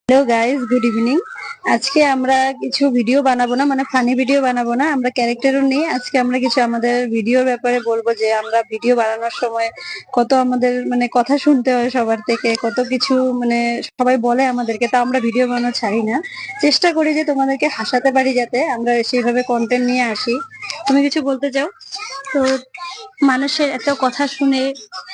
Hello guys, good evening. আজকে আমরা কিছু ভিডিও বানাবো না, মানে ফানি ভিডিও বানাবো না, আমরা ক্যারেক্টারও নিয়ে আজকে আমরা কিছু আমাদের ভিডিওর ব্যাপারে বলবো যে আমরা ভিডিও বানানোর সময় কত আমাদের মানে কথা শুনতে হয় সবার থেকে, কত কিছু মানে সবাই বলে আমাদেরকে, তা আমরা ভিডিও বানানো ছাড়ি না। চেষ্টা করি যে তোমাদেরকে হাসাতে পারি, যাতে আমরা সেইভাবে কন্টেন্ট নিয়ে আসি। তুমি কিছু বলতে চাও? তো মানুষের এত কথা শুনে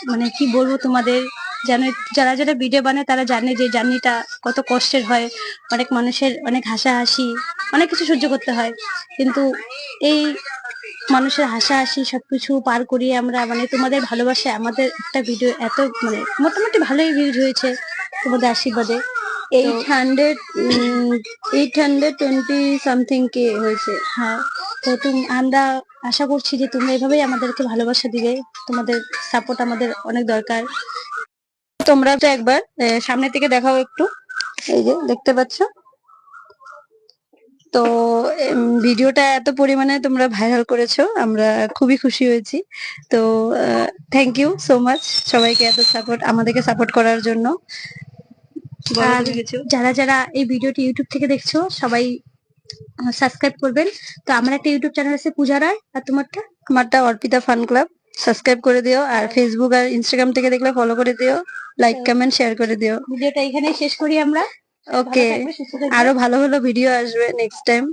মানে কি বলবো তোমাদের, জানো যারা যারা ভিডিও বানায় তারা জানে যে জার্নিটা কত কষ্টের হয়। অনেক মানুষের অনেক হাসাহাসি, অনেক কিছু সহ্য করতে হয়, কিন্তু এই মানুষের হাসাহাসি সবকিছু পার করিয়ে আমরা মানে তোমাদের ভালোবাসায় আমাদের একটা ভিডিও এত মানে মোটামুটি ভালোই ভিউজ হয়েছে তোমাদের আশীর্বাদে। তো 820 সামথিং কে হয়েছে। হ্যাঁ, তো আমরা আশা করছি যে তোমরা এভাবেই আমাদেরকে ভালোবাসা দিবে। তোমাদের সাপোর্ট আমাদের অনেক দরকার। তোমরা তো একবার সামনে থেকে দেখাও একটু, এই যে দেখতে পাচ্ছ তো। ভিডিওটা এত পরিমাণে তোমরা ভাইরাল করেছো, আমরা খুবই খুশি হয়েছি। তো থ্যাংক ইউ সো মাচ সবাইকে এত সাপোর্ট, আমাদেরকে সাপোর্ট করার জন্য। বলো আর তুমি কিছু। যারা যারা এই ভিডিওটি ইউটিউব থেকে দেখছো সবাই সাবস্ক্রাইব করবেন। তো আমার একটা ইউটিউব চ্যানেল আছে পূজা রায়, আর তোমারটা? আমারটা অর্পিতা ফান ক্লাব, সাবস্ক্রাইব করে দিও। আর ফেসবুক আর ইনস্টাগ্রাম থেকে দেখলে ফলো করে দিও, লাইক কমেন্ট শেয়ার করে দিও। ভিডিওটা এখানেই শেষ করি আমরা। ভালো ওকে, থাকবে, সুস্থ থাকবে। আরো ভালো ভালো ভিডিও আসবে নেক্সট টাইম।